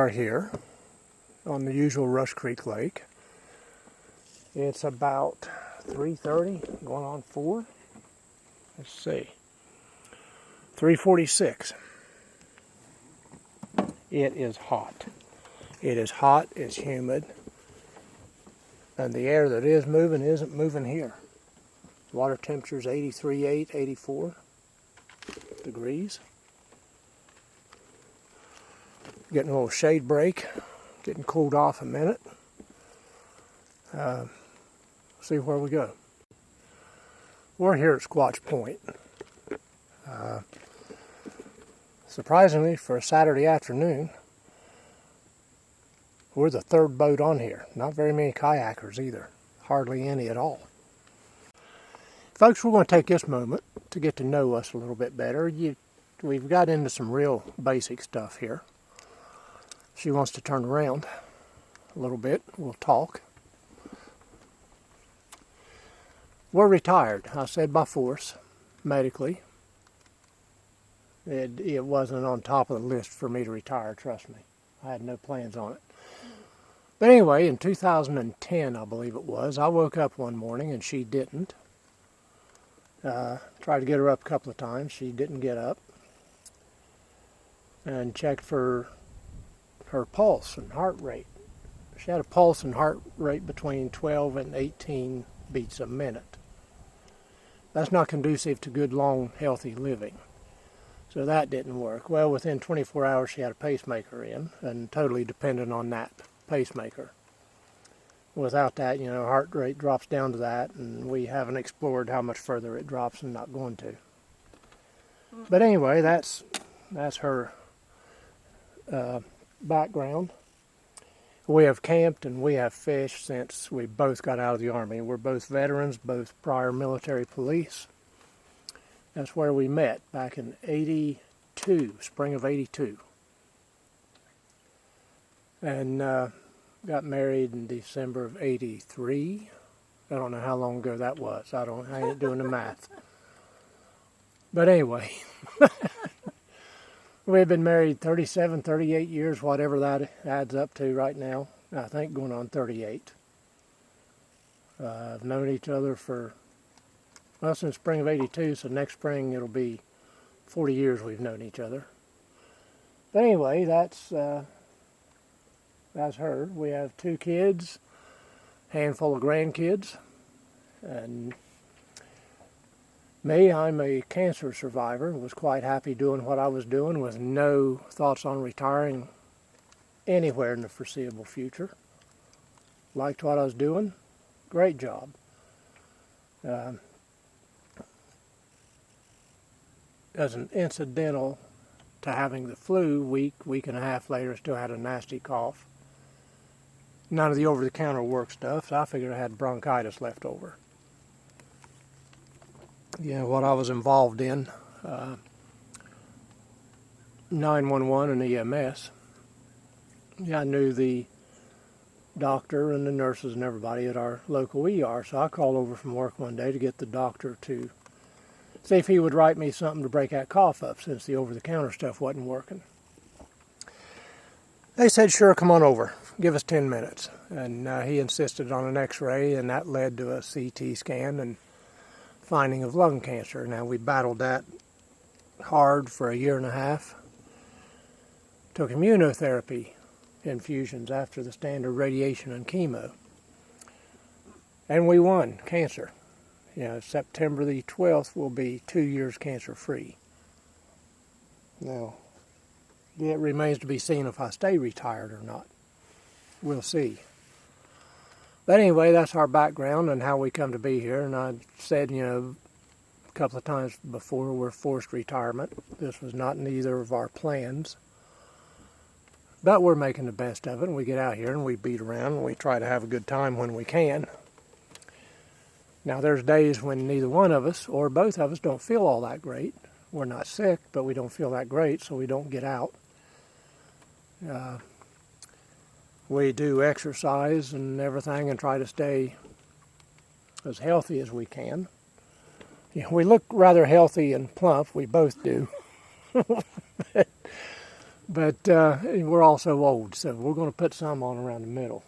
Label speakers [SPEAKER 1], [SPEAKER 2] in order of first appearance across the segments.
[SPEAKER 1] are here on the usual Rush Creek Lake. It's about 3:30, going on 4. Let's see, 3:46. It is hot. It is hot, it's humid, and the air that is moving isn't moving here. Water temperature is 83.8, 84 degrees. Getting a little shade break, getting cooled off a minute. See where we go. We're here at Squatch Point. Surprisingly, for a Saturday afternoon, we're the third boat on here. Not very many kayakers either. Hardly any at all. Folks, we're going to take this moment to get to know us a little bit better. We've got into some real basic stuff here. She wants to turn around a little bit. We'll talk. We're retired. I said by force, medically. It wasn't on top of the list for me to retire, trust me. I had no plans on it. But anyway, in 2010, I believe it was, I woke up one morning and she didn't. Tried to get her up a couple of times. She didn't get up. And checked for her pulse and heart rate. She had a pulse and heart rate between 12 and 18 beats a minute. That's not conducive to good, long, healthy living. So that didn't work. Well, within 24 hours she had a pacemaker in, and totally dependent on that pacemaker. Without that, heart rate drops down to that, and we haven't explored how much further it drops and not going to. But anyway, that's her background. We have camped and we have fished since we both got out of the Army. We're both veterans, both prior military police. That's where we met back in 82, spring of 82. And got married in December of 83. I don't know how long ago that was. I ain't doing the math. But anyway, we've been married 37, 38 years, whatever that adds up to right now. I think going on 38. I've known each other since spring of 82, so next spring it'll be 40 years we've known each other. But anyway, that's her. We have 2 kids, handful of grandkids, and me, I'm a cancer survivor, was quite happy doing what I was doing with no thoughts on retiring anywhere in the foreseeable future. Liked what I was doing. Great job. As an incidental to having the flu, week and a half later, still had a nasty cough. None of the over-the-counter work stuff, so I figured I had bronchitis left over. What I was involved in, 911 and EMS. I knew the doctor and the nurses and everybody at our local ER, so I called over from work one day to get the doctor to see if he would write me something to break that cough up since the over-the-counter stuff wasn't working. They said, sure, come on over. Give us 10 minutes. And he insisted on an x-ray, and that led to a CT scan and finding of lung cancer. Now, we battled that hard for a year and a half. Took immunotherapy infusions after the standard radiation and chemo. And we won cancer. September the 12th will be 2 years cancer-free. Now, it remains to be seen if I stay retired or not. We'll see. But anyway, that's our background and how we come to be here. And I said, a couple of times before, we're forced retirement. This was not in either of our plans. But we're making the best of it, and we get out here and we beat around and we try to have a good time when we can. Now, there's days when neither one of us or both of us don't feel all that great. We're not sick, but we don't feel that great, so we don't get out. We do exercise and everything and try to stay as healthy as we can. We look rather healthy and plump, we both do. But we're also old, so we're going to put some on around the middle.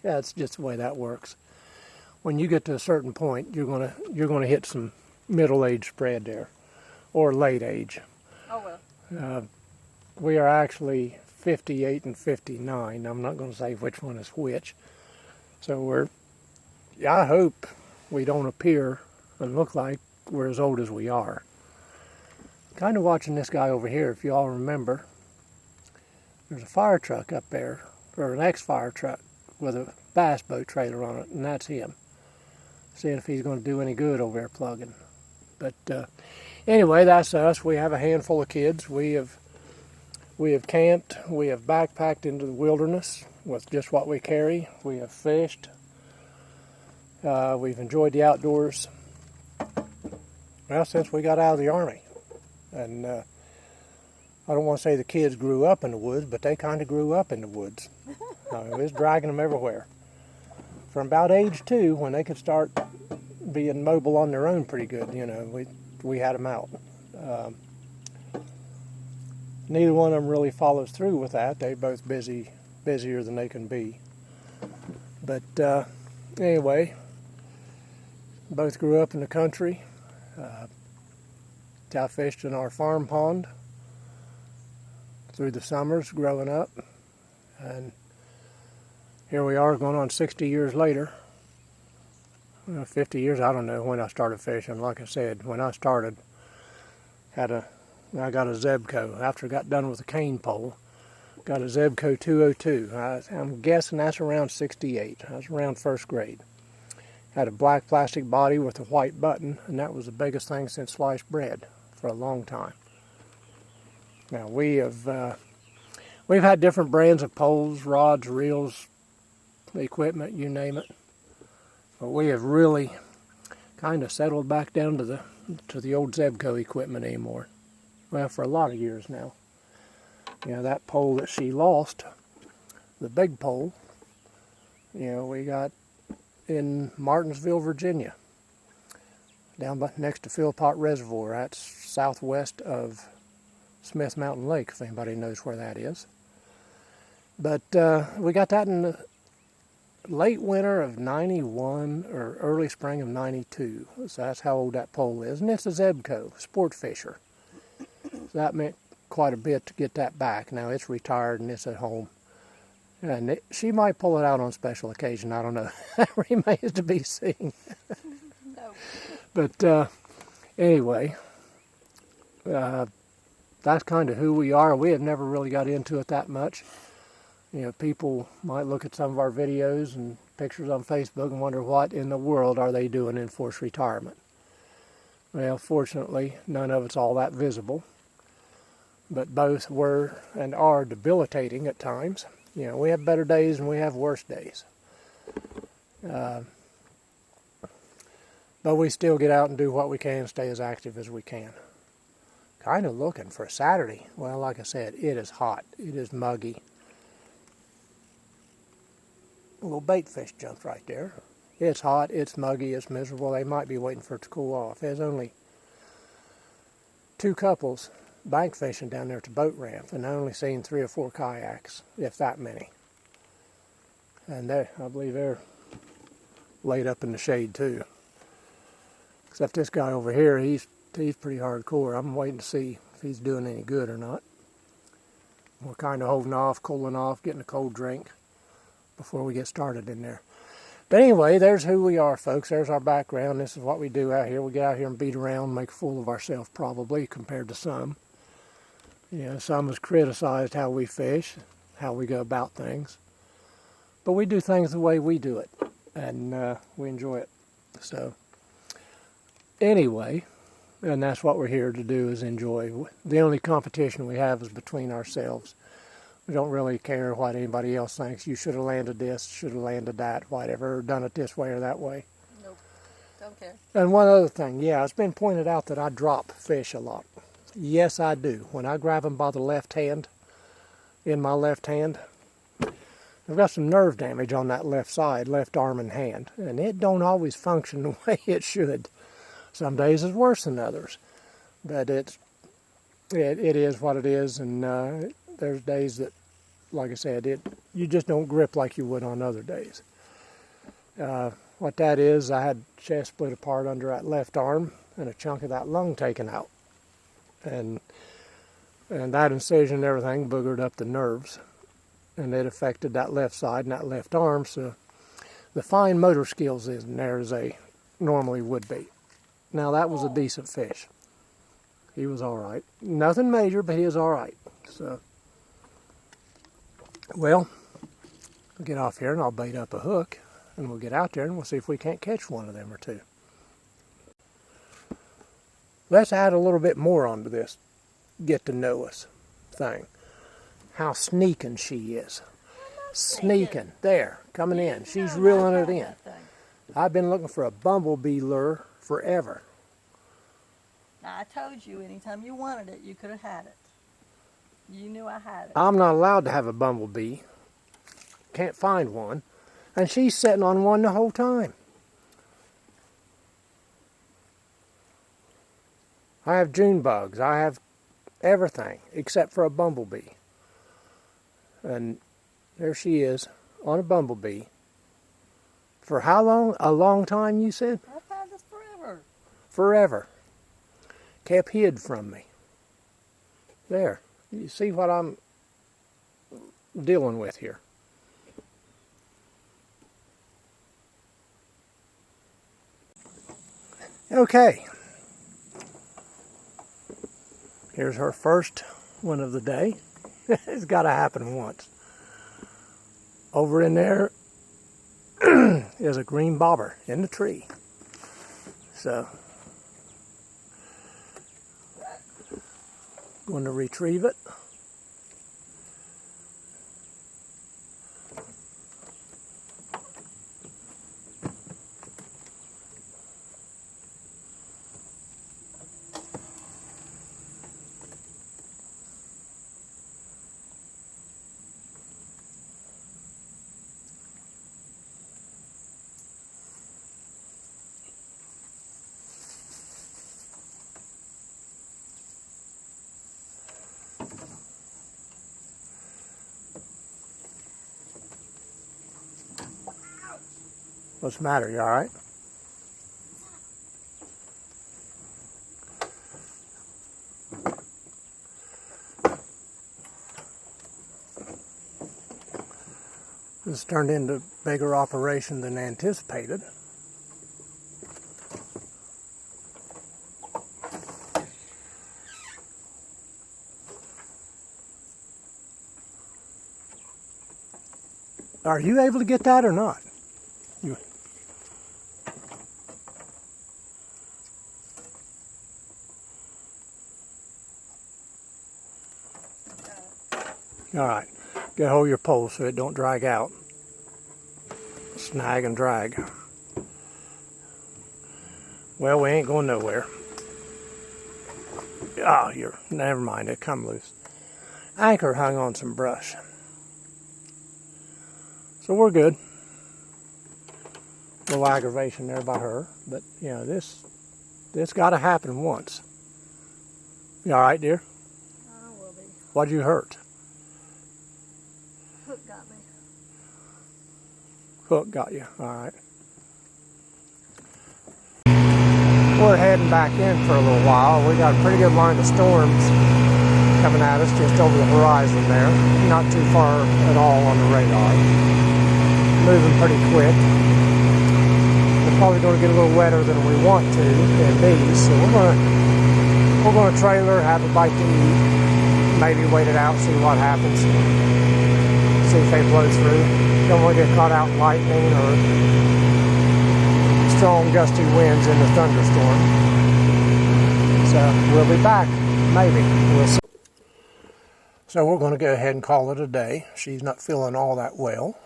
[SPEAKER 1] That's just the way that works. When you get to a certain point, you're gonna hit some middle age spread there, or late age.
[SPEAKER 2] Oh well.
[SPEAKER 1] We are actually 58 and 59. I'm not going to say which one is which. So I hope we don't appear and look like we're as old as we are. Kind of watching this guy over here, if you all remember. There's a fire truck up there, or an ex-fire truck with a bass boat trailer on it, and that's him. Seeing if he's going to do any good over there plugging. But anyway, that's us. We have a handful of kids. We have camped. We have backpacked into the wilderness with just what we carry. We have fished. We've enjoyed the outdoors. Well, since we got out of the Army. And I don't want to say the kids grew up in the woods, but they kind of grew up in the woods. It was dragging them everywhere. From about age 2, when they could start being mobile on their own pretty good, we had them out. Neither one of them really follows through with that. They're both busier than they can be. But anyway, both grew up in the country. I fished in our farm pond through the summers growing up, and here we are going on 60 years later. 50 years, I don't know when I started fishing. Like I said, when I started, I got a Zebco. After I got done with the cane pole, got a Zebco 202. I'm guessing that's around 68. I was around first grade. Had a black plastic body with a white button, and that was the biggest thing since sliced bread for a long time. Now we've had different brands of poles, rods, reels, equipment, you name it. But we have really kind of settled back down to the old Zebco equipment anymore. Well, for a lot of years now. That pole that she lost, the big pole, we got in Martinsville, Virginia, down next to Philpott Reservoir. That's southwest of Smith Mountain Lake, if anybody knows where that is. But we got that in the late winter of 91 or early spring of 92. So that's how old that pole is. And it's a Zebco, sport fisher. So that meant quite a bit to get that back. Now it's retired and it's at home. And she might pull it out on special occasion. I don't know. That remains to be seen.
[SPEAKER 2] No.
[SPEAKER 1] But anyway, that's kind of who we are. We have never really got into it that much. People might look at some of our videos and pictures on Facebook and wonder what in the world are they doing in forced retirement. Well, fortunately, none of it's all that visible. But both were and are debilitating at times. We have better days and we have worse days. But we still get out and do what we can and stay as active as we can. Kind of looking for a Saturday. Well, like I said, it is hot. It is muggy. A little bait fish jumped right there. It's hot, it's muggy, it's miserable. They might be waiting for it to cool off. There's only 2 couples bank fishing down there at the boat ramp, and I only seen 3 or 4 kayaks, if that many. And I believe they're laid up in the shade too. Except this guy over here, he's pretty hardcore. I'm waiting to see if he's doing any good or not. We're kind of holding off, cooling off, getting a cold drink before we get started in there. But anyway, there's who we are, folks. There's our background. This is what we do out here. We get out here and beat around, make a fool of ourselves probably, compared to some. Some has criticized how we fish, how we go about things. But we do things the way we do it, and we enjoy it. So anyway, and that's what we're here to do, is enjoy. The only competition we have is between ourselves. We don't really care what anybody else thinks. You should have landed this, should have landed that, whatever, or done it this way or that way.
[SPEAKER 2] Nope, don't care.
[SPEAKER 1] And one other thing, it's been pointed out that I drop fish a lot. Yes, I do. When I grab them by the left hand, in my left hand, I've got some nerve damage on that left side, left arm and hand, and it don't always function the way it should. Some days it's worse than others, but it is what it is, and there's days that, like I said, you just don't grip like you would on other days. What that is, I had chest split apart under that left arm and a chunk of that lung taken out. And that incision and everything boogered up the nerves. And it affected that left side and that left arm, so the fine motor skills isn't there as they normally would be. Now that was a decent fish. He was all right. Nothing major, but he was all right. So, well, I'll get off here and I'll bait up a hook, and we'll get out there and we'll see if we can't catch one of them or two. Let's add a little bit more onto this get to know us thing. How sneaking she is. Sneaking. There, coming in. She's reeling it in. I've been looking for a bumblebee lure forever.
[SPEAKER 2] Now, I told you anytime you wanted it, you could have had it. You knew I had it.
[SPEAKER 1] I'm not allowed to have a bumblebee. Can't find one. And she's sitting on one the whole time. I have June bugs. I have everything except for a bumblebee. And there she is on a bumblebee. For how long? A long time, you said?
[SPEAKER 2] I've had this forever.
[SPEAKER 1] Forever. Kept hid from me. There. You see what I'm dealing with here. Okay. Here's her first one of the day. It's got to happen once. Over in there is a green bobber in the tree. So, going to retrieve it. What's the matter? You all right? This turned into a bigger operation than anticipated. Are you able to get that or not? All right, get hold of your pole so it don't drag out. Snag and drag. Well, we ain't going nowhere. Oh, never mind, it come loose. Anchor hung on some brush. So we're good. A little aggravation there by her, but you know, this got to happen once. You all right, dear?
[SPEAKER 2] I will be.
[SPEAKER 1] What'd you hurt?
[SPEAKER 2] Hook got me.
[SPEAKER 1] Hook got you, all right. We're heading back in for a little while. We got a pretty good line of storms coming at us just over the horizon there. Not too far at all on the radar. Moving pretty quick. We're probably going to get a little wetter than we want to in these, so we're going to trailer, have a bite to eat, maybe wait it out, see what happens. See if they blow through. Don't want to get caught out in lightning or strong gusty winds in the thunderstorm. So we'll be back, maybe. We'll see. So we're going to go ahead and call it a day. She's not feeling all that well.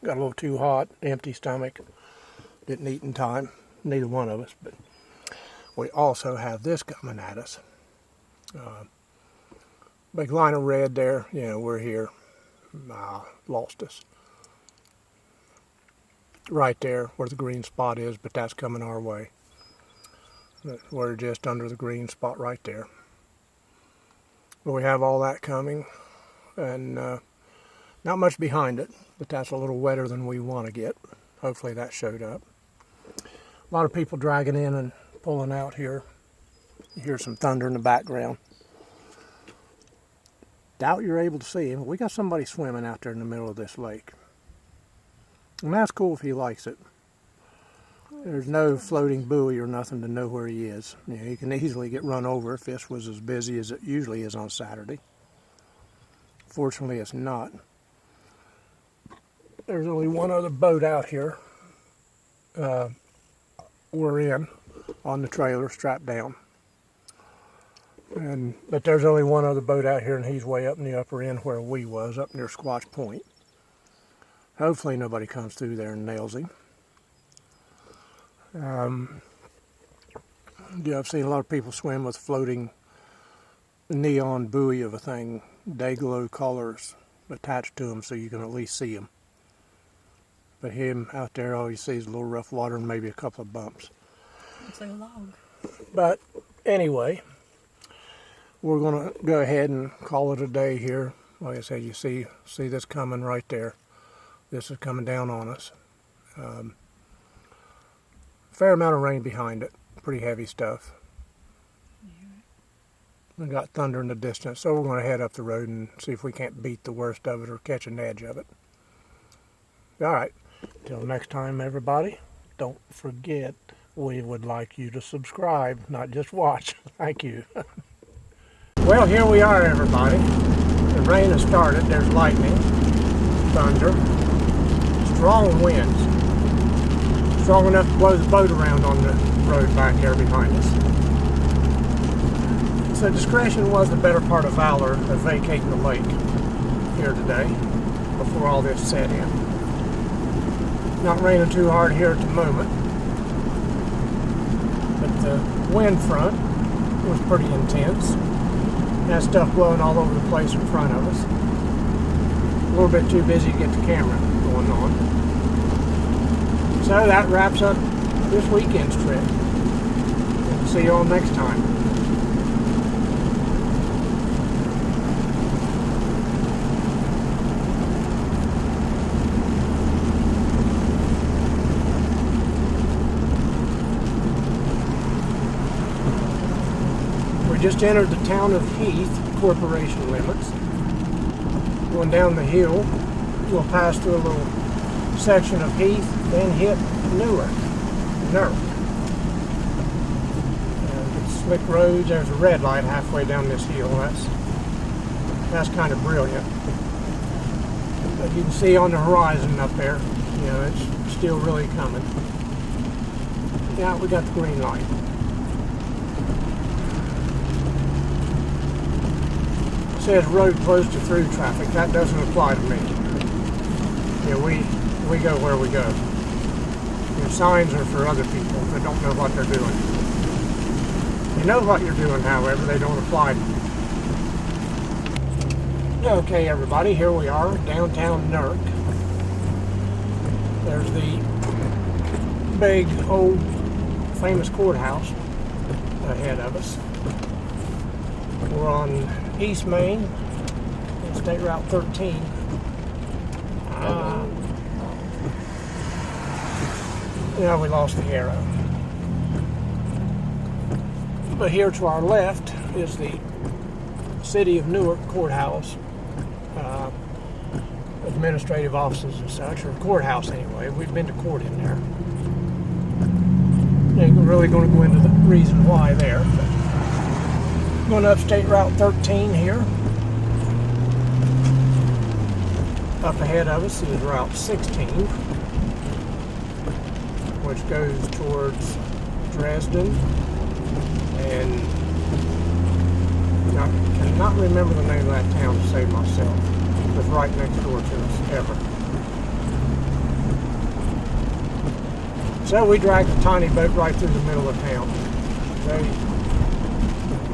[SPEAKER 1] Got a little too hot, empty stomach. Didn't eat in time, neither one of us. But we also have this coming at us. Big line of red there. You know, we're here. Lost us. Right there where the green spot is, but that's coming our way. We're just under the green spot right there. But we have all that coming. and not much behind it, but that's a little wetter than we want to get. Hopefully that showed up. A lot of people dragging in and pulling out here. You hear some thunder in the background. Doubt you're able to see him. We got somebody swimming out there in the middle of this lake. And that's cool if he likes it. There's no floating buoy or nothing to know where he is. You know, he can easily get run over if this was as busy as it usually is on Saturday. Fortunately, it's not. There's only one other boat out here. We're in on the trailer, strapped down. But there's only one other boat out here, and he's way up in the upper end where we was, up near Squatch Point. Hopefully nobody comes through there and nails him. Yeah, I've seen a lot of people swim with floating neon buoy of a thing, day glow colors attached to them so you can at least see them. But him out there, all you see is a little rough water and maybe a couple of bumps.
[SPEAKER 2] Looks like a log.
[SPEAKER 1] But anyway, we're going to go ahead and call it a day here. Like I said, you see this coming right there. This is coming down on us. Fair amount of rain behind it. Pretty heavy stuff. We got thunder in the distance, so we're going to head up the road and see if we can't beat the worst of it or catch an edge of it. All right. Till next time, everybody, don't forget we would like you to subscribe, not just watch. Thank you. Well, here we are, everybody. The rain has started. There's lightning, thunder, strong winds. Strong enough to blow the boat around on the road back there behind us. So discretion was the better part of valor of vacating the lake here today before all this set in. Not raining too hard here at the moment, but the wind front was pretty intense. Had stuff blowing all over the place in front of us. A little bit too busy to get the camera going on. So that wraps up this weekend's trip. See you all next time. We just entered the town of Heath corporation limits. Going down the hill, we'll pass through a little section of Heath, then hit Newark. It's slick roads. There's a red light halfway down this hill. That's kind of brilliant. But you can see on the horizon up there, you know, it's still really coming. Yeah, we got the green light. It says road closed to through traffic. That doesn't apply to me. Yeah, we go where we go. Your signs are for other people that don't know what they're doing. You know what you're doing, however, they don't apply to you. Okay, everybody, here we are, downtown Newark. There's the big, old, famous courthouse ahead of us. We're on East Main, State Route 13. Yeah, we lost the arrow. But here to our left is the City of Newark Courthouse, administrative offices and such, or courthouse anyway. We've been to court in there. Ain't really going to go into the reason why there. But going up State Route 13 here. Up ahead of us is Route 16, which goes towards Dresden, and I cannot remember the name of that town to save myself. It's right next door to us, ever. So we dragged a tiny boat right through the middle of town.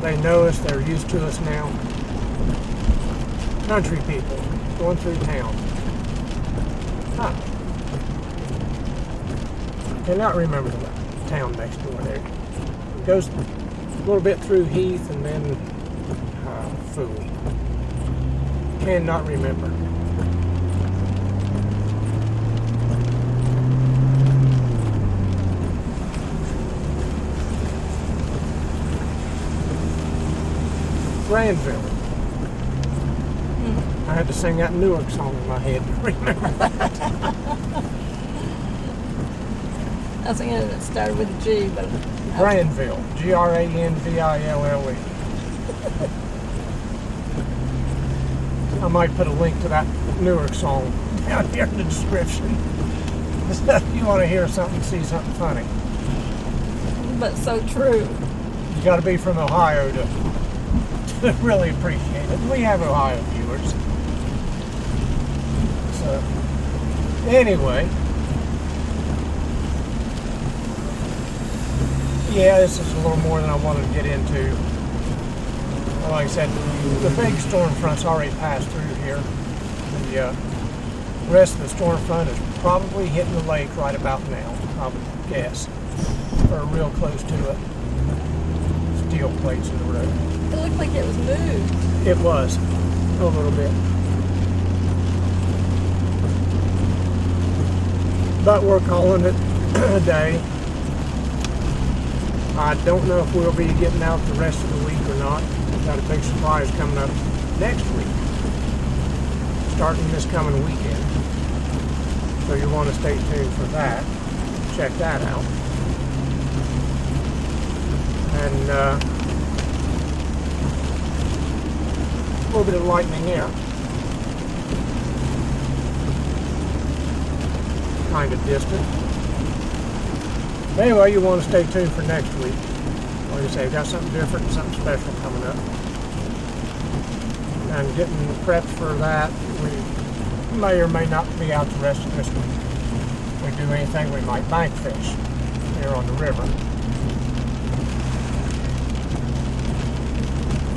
[SPEAKER 1] They know us, they're used to us now. Country people going through town. I cannot remember the town next door there. It goes a little bit through Heath and then Fool. cannot remember. Granville. I had to sing that Newark song in my head to remember that.
[SPEAKER 2] I was thinking it started with a G, but...
[SPEAKER 1] Granville. Granville. I might put a link to that Newark song down here in the description. If you want to hear something, see something funny.
[SPEAKER 2] But so true.
[SPEAKER 1] You got to be from Ohio to really appreciate it. We have Ohio viewers. So, anyway. Yeah, this is a little more than I wanted to get into. Like I said, the big storm front's already passed through here. The rest of the storm front is probably hitting the lake right about now, I would guess. Or real close to it. Steel plates in the road.
[SPEAKER 2] It looked like it was moved.
[SPEAKER 1] It was, a little bit. But we're calling it a day. I don't know if we'll be getting out the rest of the week or not. We've got a big surprise coming up next week, starting this coming weekend. So you'll want to stay tuned for that. Check that out. And a little bit of lightning here. Kind of distant. Anyway, you want to stay tuned for next week. Like I say, we've got something different, something special coming up. And getting prepped for that, we may or may not be out the rest of this week. If we do anything, we might bank fish here on the river.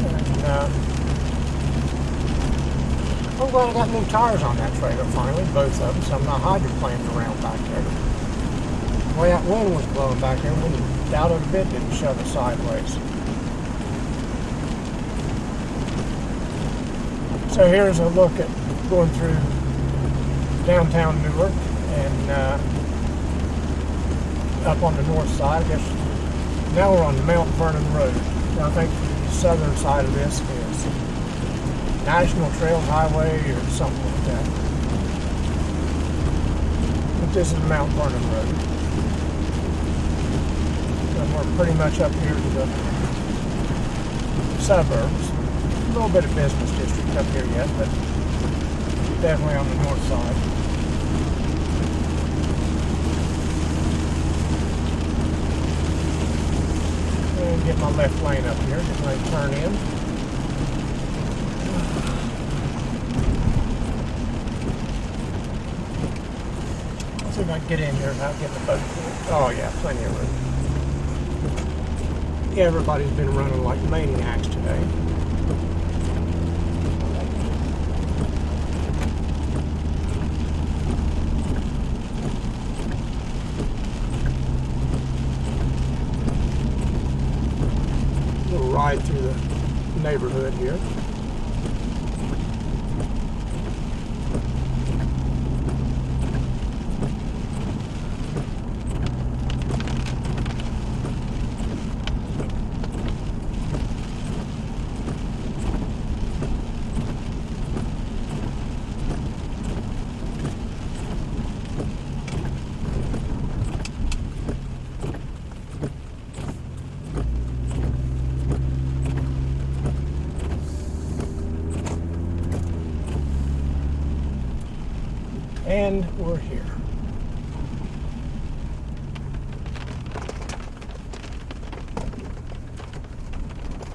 [SPEAKER 1] And I'm glad I got new tires on that trailer finally, both of them, so I'm not hydroplaning around back there. The way that wind was blowing back there, we doubted a bit, didn't shove it sideways. So here's a look at going through downtown Newark and up on the north side. I guess now we're on the Mount Vernon Road. Now I think the southern side of this is National Trails Highway or something like that. But this is Mount Vernon Road. And we're pretty much up here to the suburbs. A little bit of business district up here yet, but definitely on the north side. And get my left lane up here, get my turn in. Let's see if I can get in here without getting the boat. Oh yeah, plenty of room. Yeah, everybody's been running like maniacs today. We'll ride through the neighborhood here. And we're here.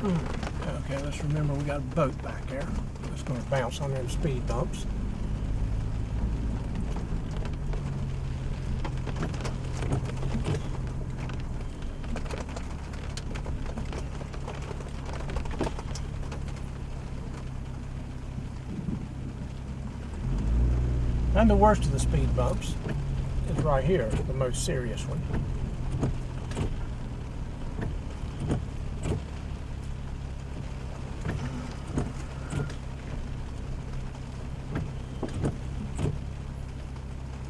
[SPEAKER 1] Okay, let's remember we got a boat back there. It's going to bounce on them speed bumps. And the worst of the speed bumps is right here, the most serious one.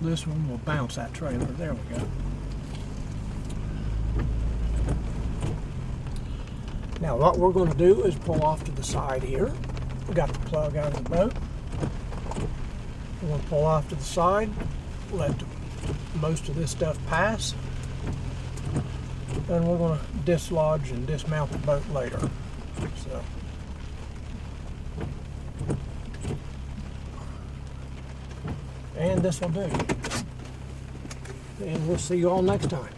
[SPEAKER 1] This one will bounce that trailer. There we go. Now what we're going to do is pull off to the side here. We got the plug out of the boat. We're going to pull off to the side, let most of this stuff pass. Then we're going to dislodge and dismount the boat later. So, and this will do. And we'll see you all next time.